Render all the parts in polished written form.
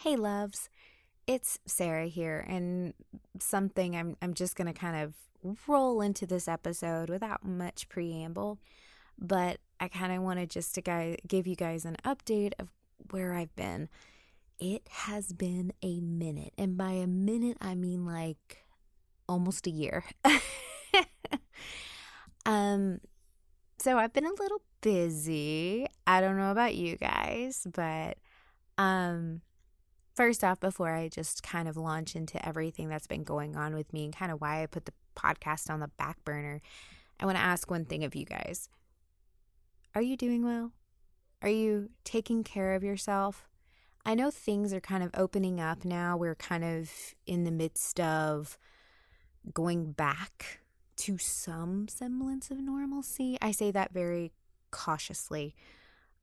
Hey loves, it's Sarah here, and something I'm just gonna kind of roll into this episode without much preamble, but I kind of wanted just to give you guys an update of where I've been. It has been a minute, and by a minute I mean like almost a year. um, so I've been a little busy. I don't know about you guys, but um first off, before I just kind of launch into everything that's been going on with me and kind of why I put the podcast on the back burner, I want to ask one thing of you guys. Are you doing well? Are you taking care of yourself? I know things are kind of opening up now. We're kind of in the midst of going back to some semblance of normalcy. I say that very cautiously.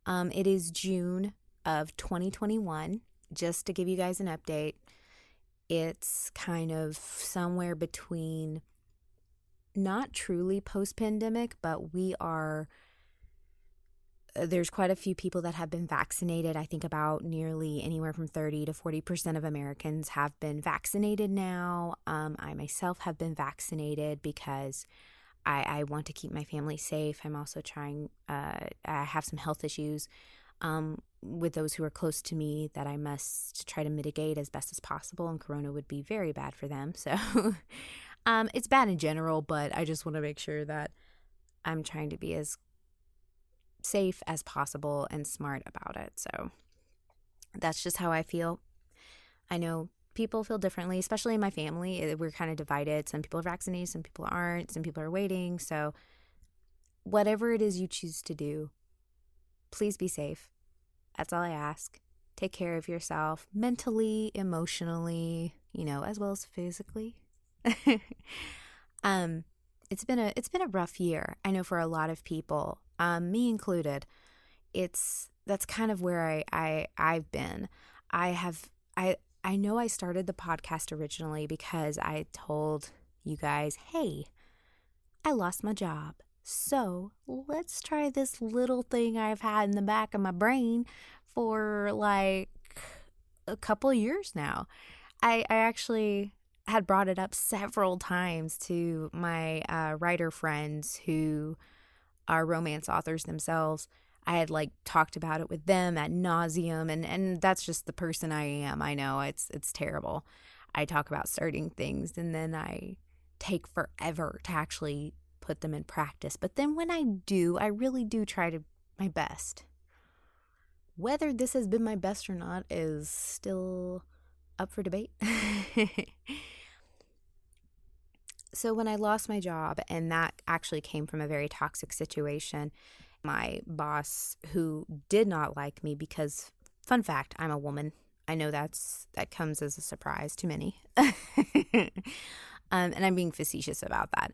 It is June of 2021. Just to give you guys an update, it's kind of somewhere between not truly post-pandemic, but there's quite a few people that have been vaccinated. I think about nearly anywhere from 30 to 40% of Americans have been vaccinated now. I myself have been vaccinated because I want to keep my family safe. I'm also I have some health issues with those who are close to me that I must try to mitigate as best as possible, and corona would be very bad for them. So it's bad in general, but I just want to make sure that I'm trying to be as safe as possible and smart about it. So that's just how I feel. I know people feel differently, especially in my family. We're kind of divided. Some people are vaccinated, some people aren't, some people are waiting. So whatever it is you choose to do, please be safe. That's all I ask. Take care of yourself mentally, emotionally, as well as physically. It's been a rough year. I know for a lot of people, me included. That's kind of where I've been. I know I started the podcast originally because I told you guys, hey, I lost my job. So let's try this little thing I've had in the back of my brain for like a couple years now. I actually had brought it up several times to my writer friends who are romance authors themselves. I had talked about it with them ad nauseum, and that's just the person I am. I know it's terrible. I talk about starting things and then I take forever to actually put them in practice. But then when I do, I really do try to my best. Whether this has been my best or not is still up for debate. So when I lost my job, and that actually came from a very toxic situation, my boss, who did not like me because, fun fact, I'm a woman. I know that comes as a surprise to many. And I'm being facetious about that.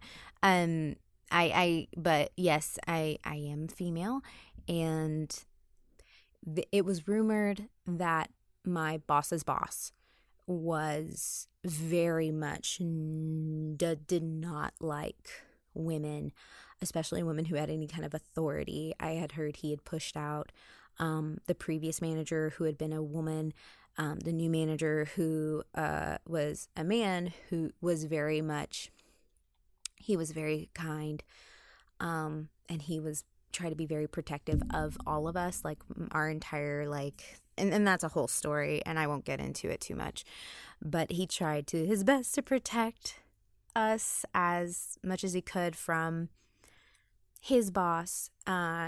But yes, I am female, and it was rumored that my boss's boss was very much did not like women, especially women who had any kind of authority. I had heard he had pushed out the previous manager, who had been a woman, the new manager, who was a man, who was very kind, and he was trying to be very protective of all of us, our entire and that's a whole story, and I won't get into it too much, but he tried to his best to protect us as much as he could from his boss,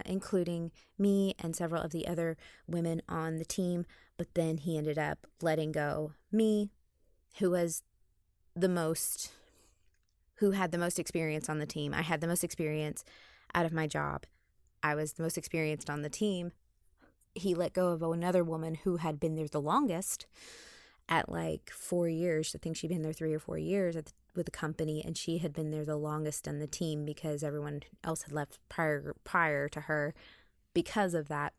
including me and several of the other women on the team. But then he ended up letting go me, who had the most experience on the team. I had the most experience out of my job. I was the most experienced on the team. He let go of another woman who had been there the longest at 4 years. I think she'd been there 3 or 4 years with the company, and she had been there the longest on the team because everyone else had left prior to her because of that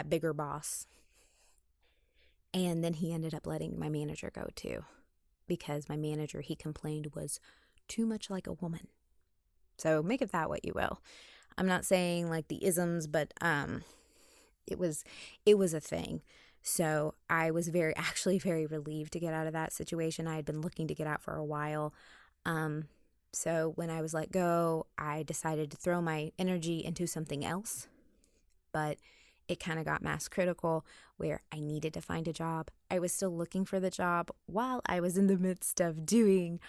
bigger boss. And then he ended up letting my manager go too, because my manager, he complained, was too much like a woman. So make of that what you will. I'm not saying the isms, but it was it was a thing. So I was actually very relieved to get out of that situation. I had been looking to get out for a while. Um, so when I was let go, I decided to throw my energy into something else. But it kind of got mass critical where I needed to find a job. I was still looking for the job while I was in the midst of doing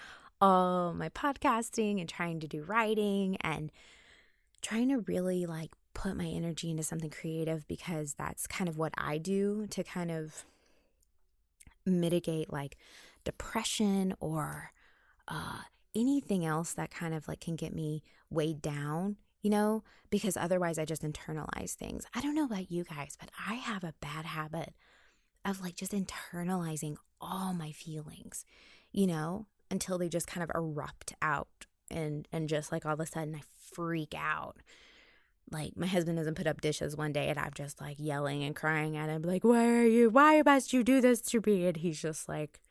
all my podcasting and trying to do writing and trying to really like put my energy into something creative, because that's kind of what I do to kind of mitigate like depression or anything else that kind of like can get me weighed down, because otherwise I just internalize things. I don't know about you guys, but I have a bad habit of like just internalizing all my feelings, until they just kind of erupt out and just like all of a sudden I freak out. Like my husband doesn't put up dishes one day and I'm just like yelling and crying at him like, why must you do this to me? And he's just like,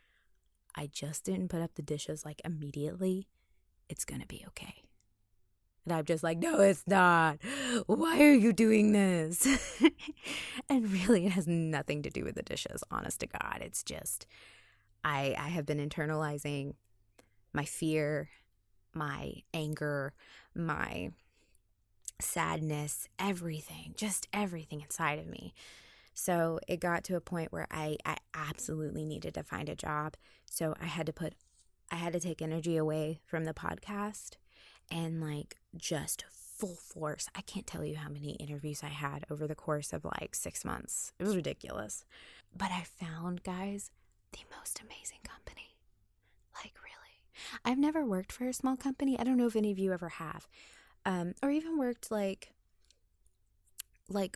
I just didn't put up the dishes like immediately. It's gonna be okay. And I'm just like, no, it's not. Why are you doing this? And really, it has nothing to do with the dishes, honest to God. It's just, I have been internalizing my fear, my anger, my sadness, everything, just everything inside of me. So it got to a point where I absolutely needed to find a job. So I had to take energy away from the podcast and like just full force. I can't tell you how many interviews I had over the course of like 6 months. It was ridiculous. But I found, guys, the most amazing company. Like, really. I've never worked for a small company. I don't know if any of you ever have. Or even worked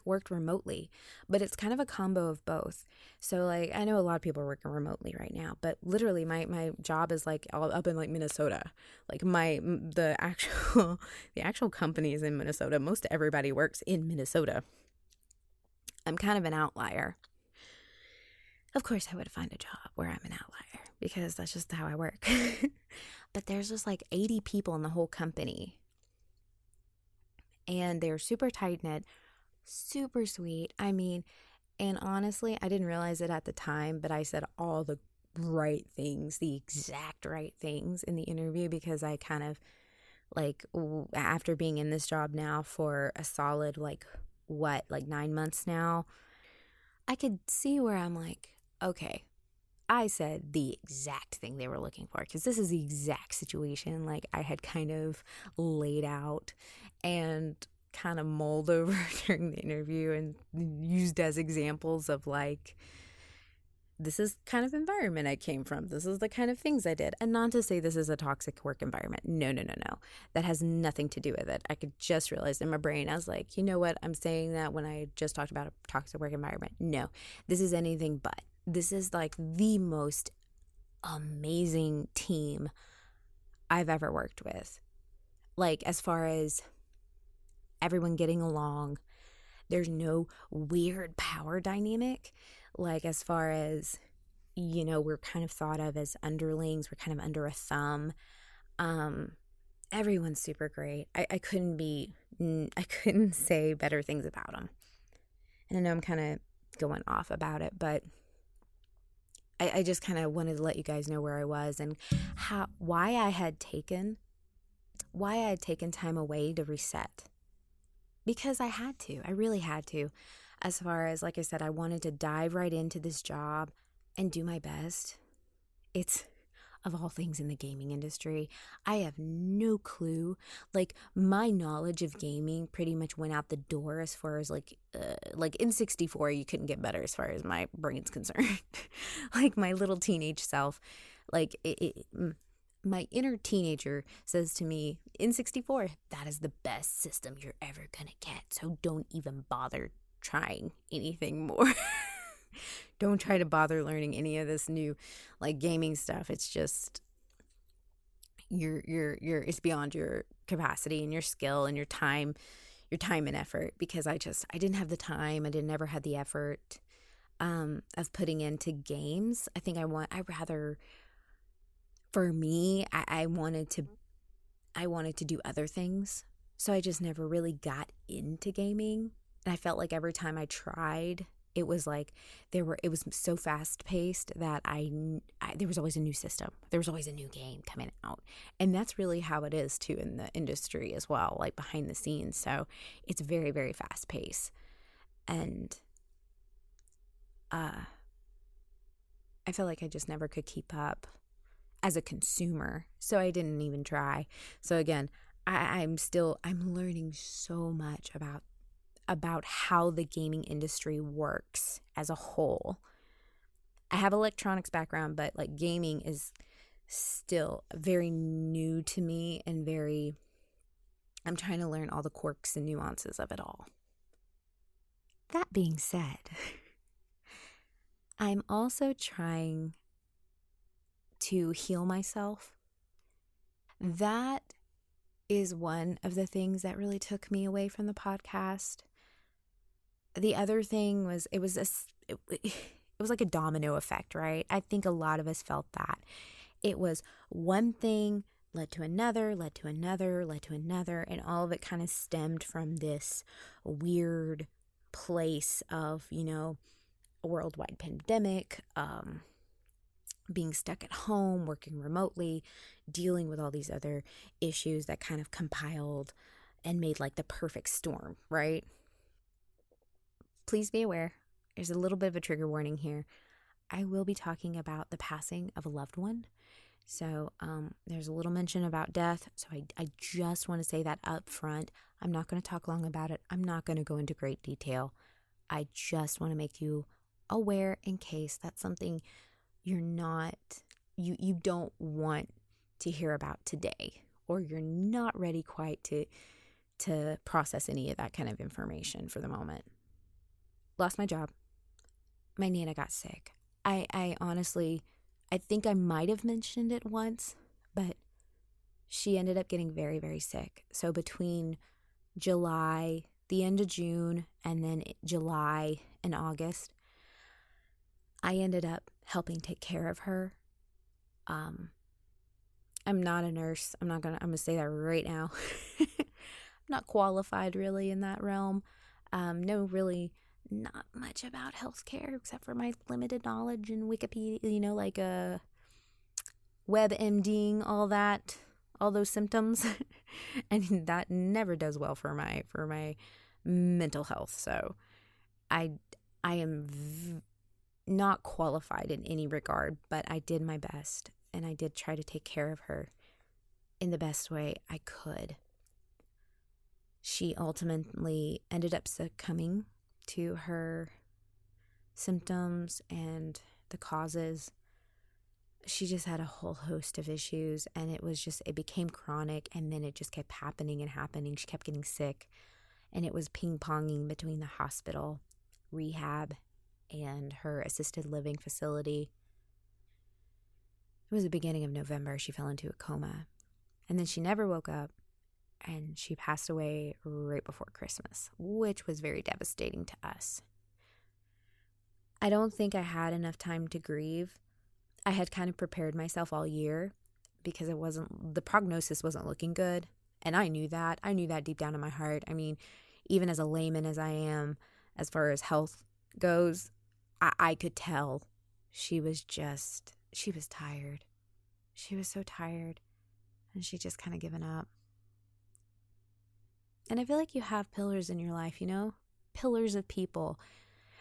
worked remotely, but it's kind of a combo of both. So like I know a lot of people are working remotely right now, but literally my job is like all up in like Minnesota. Like the actual company is in Minnesota. Most everybody works in Minnesota. I'm kind of an outlier. Of course I would find a job where I'm an outlier because that's just how I work. But there's just like 80 people in the whole company. And they're super tight-knit, super sweet. I mean, and honestly, I didn't realize it at the time, but I said all the right things, the exact right things in the interview, because I kind of like, after being in this job now for a solid, like 9 months now, I could see where I'm like, okay, I said the exact thing they were looking for, because this is the exact situation like I had kind of laid out and kind of mulled over during the interview and used as examples of like, this is kind of environment I came from. This is the kind of things I did. And not to say this is a toxic work environment. No. That has nothing to do with it. I could just realize in my brain, I was like, you know what? I'm saying that when I just talked about a toxic work environment. No, this is anything but. This is like the most amazing team I've ever worked with. Like, as far as everyone getting along, there's no weird power dynamic. Like, as far as, we're kind of thought of as underlings, we're kind of under a thumb. Everyone's super great. I couldn't say better things about them. And I know I'm kind of going off about it, but I just kind of wanted to let you guys know where I was and why I had taken time away to reset. Because I had to. I really had to. As far as, like I said, I wanted to dive right into this job and do my best. It's, of all things in the gaming industry, I have no clue. Like, my knowledge of gaming pretty much went out the door as far as like in 64, you couldn't get better as far as my brain's concerned. Like, my little teenage self, like my inner teenager says to me, in 64, that is the best system you're ever gonna get. So don't even bother trying anything more. Don't try to bother learning any of this new like gaming stuff. It's just it's beyond your capacity and your skill and your time and effort, because I didn't have the time. I didn't ever had the effort of putting into games. I think for me, I wanted to do other things. So I just never really got into gaming And I felt like every time I tried, it was like it was so fast paced that there was always a new system. There was always a new game coming out. And that's really how it is too in the industry as well, like behind the scenes. So it's very, very fast paced. And I feel like I just never could keep up as a consumer. So I didn't even try. So again, I'm learning so much about how the gaming industry works as a whole. I have electronics background, but like gaming is still very new to me and I'm trying to learn all the quirks and nuances of it all. That being said, I'm also trying to heal myself. That is one of the things that really took me away from the podcast. The other thing was it was like a domino effect, right? I think a lot of us felt that. It was one thing led to another, led to another, led to another, and all of it kind of stemmed from this weird place of, a worldwide pandemic, being stuck at home, working remotely, dealing with all these other issues that kind of compiled and made like the perfect storm, right? Please be aware, there's a little bit of a trigger warning here. I will be talking about the passing of a loved one. So there's a little mention about death. So I just want to say that up front. I'm not going to talk long about it. I'm not going to go into great detail. I just want to make you aware in case that's something you don't want to hear about today, or you're not ready quite to process any of that kind of information for the moment. Lost my job. My Nana got sick. I honestly, I think I might have mentioned it once, but she ended up getting very, very sick. So between July, the end of June, and then July and August, I ended up helping take care of her. I'm not a nurse. I'm gonna say that right now. I'm not qualified really in that realm. No, really not much about healthcare except for my limited knowledge in Wikipedia, like WebMDing, all that, all those symptoms. And that never does well for my mental health. So I am not qualified in any regard, but I did my best and I did try to take care of her in the best way I could. She ultimately ended up succumbing to her symptoms and the causes. She just had a whole host of issues, and it became chronic, and then it just kept happening and happening. She kept getting sick, and it was ping-ponging between the hospital, rehab, and her assisted living facility. It was the beginning of November. She fell into a coma, and then she never woke up, and she passed away right before Christmas, which was very devastating to us. I don't think I had enough time to grieve. I had kind of prepared myself all year because the prognosis wasn't looking good. And I knew that. I knew that deep down in my heart. I mean, even as a layman as I am, as far as health goes, I could tell she was tired. She was so tired. And she just kind of given up. And I feel like you have pillars in your life, pillars of people.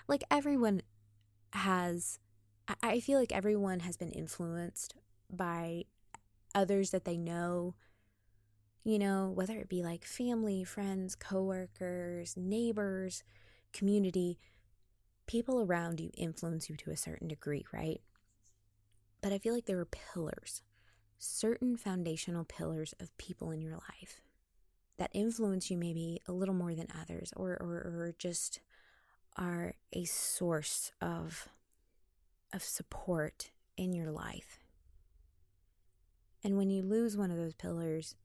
Like everyone has, I feel like everyone has been influenced by others that they know, whether it be like family, friends, coworkers, neighbors, community. People around you influence you to a certain degree, right? But I feel like there are pillars, certain foundational pillars of people in your life that influence you maybe a little more than others, or just are a source of support in your life. And when you lose one of those pillars,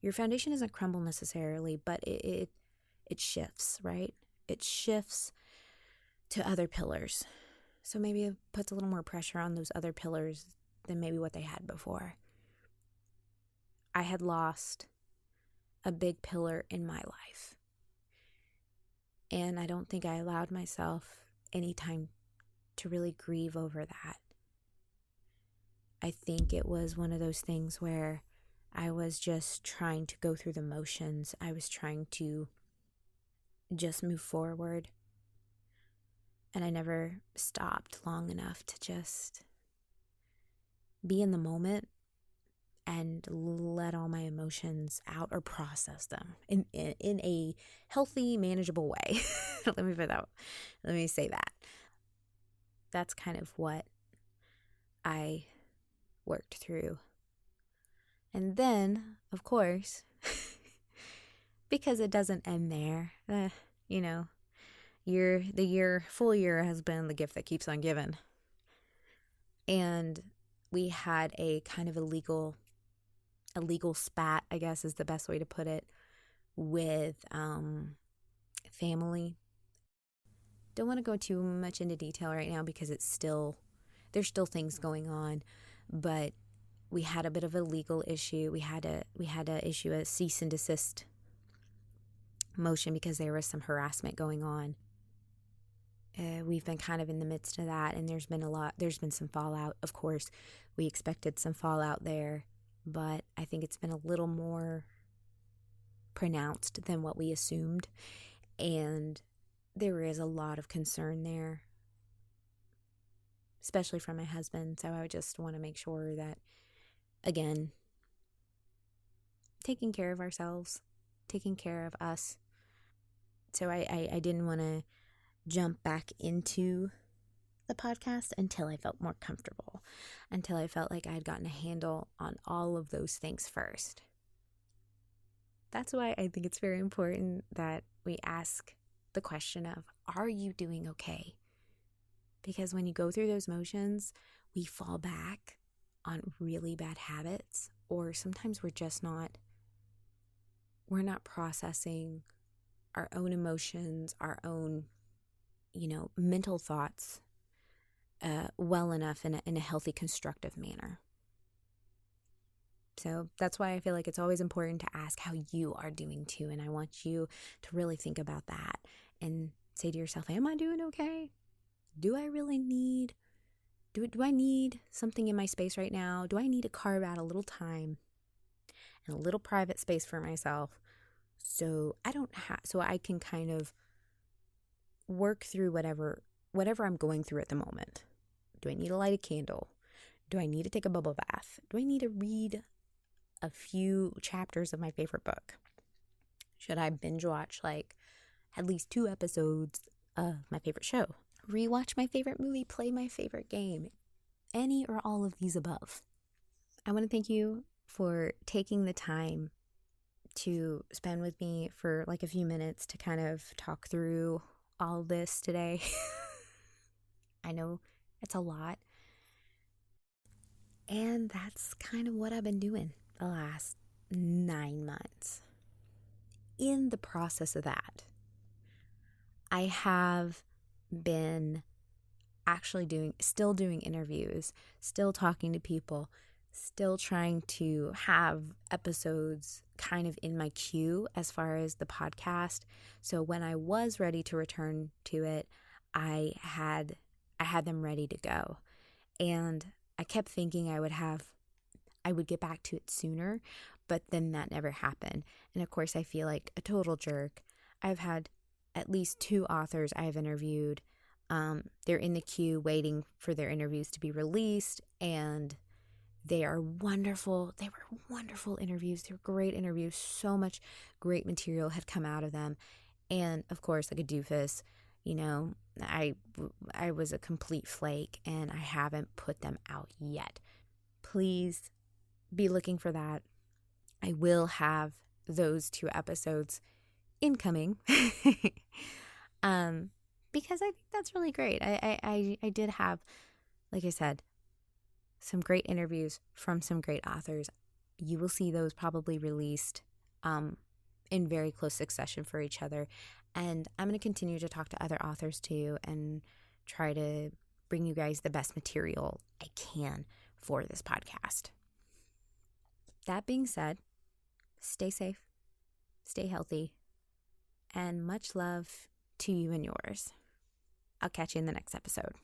your foundation doesn't crumble necessarily, but it shifts, right? It shifts to other pillars. So maybe it puts a little more pressure on those other pillars than maybe what they had before. I had lost a big pillar in my life. And I don't think I allowed myself any time to really grieve over that. I think it was one of those things where I was just trying to go through the motions. I was trying to just move forward. And I never stopped long enough to just be in the moment and let all my emotions out or process them in a healthy, manageable way. Let me say that. That's kind of what I worked through. And then, of course, because it doesn't end there, you know, full year has been the gift that keeps on giving. And we had a kind of a legal spat, I guess is the best way to put it, with family. Don't want to go too much into detail right now because there's still things going on, but we had a bit of a legal issue. We had to issue a cease and desist motion because there was some harassment going on. We've been kind of in the midst of that, and there's been some fallout. Of course, we expected some fallout there, but I think it's been a little more pronounced than what we assumed, and there is a lot of concern there, especially from my husband. So I would just want to make sure that, again, taking care of ourselves, taking care of us. So I didn't want to jump back into the podcast until I felt more comfortable, until I felt like I had gotten a handle on all of those things first. That's why I think it's very important that we ask the question of, are you doing okay? Because when you go through those motions, we fall back on really bad habits, or sometimes we're not processing our own emotions, our own, mental thoughts well enough in a healthy, constructive manner. So that's why I feel like it's always important to ask how you are doing too. And I want you to really think about that and say to yourself, am I doing okay? Do I really need, do I need something in my space right now? Do I need to carve out a little time and a little private space for myself so I can kind of work through whatever I'm going through at the moment? Do I need to light a candle? Do I need to take a bubble bath? Do I need to read a few chapters of my favorite book? Should I binge watch at least 2 episodes of my favorite show? Rewatch my favorite movie, play my favorite game? Any or all of these above. I want to thank you for taking the time to spend with me for a few minutes to kind of talk through all this today. I know it's a lot. And that's kind of what I've been doing the last 9 months. In the process of that, I have been still doing interviews, still talking to people, still trying to have episodes kind of in my queue as far as the podcast. So when I was ready to return to it, I had them ready to go. And I kept thinking I would get back to it sooner, but then that never happened. And of course, I feel like a total jerk. I've had at least 2 authors I've interviewed. They're in the queue waiting for their interviews to be released, and they are wonderful. They were wonderful interviews. They were great interviews. So much great material had come out of them. And of course, like a doofus, I was a complete flake, and I haven't put them out yet. Please be looking for that. I will have those 2 episodes incoming. Because I think that's really great. I did have, like I said, some great interviews from some great authors. You will see those probably released in very close succession for each other. And I'm going to continue to talk to other authors too and try to bring you guys the best material I can for this podcast. That being said, stay safe, stay healthy, and much love to you and yours. I'll catch you in the next episode.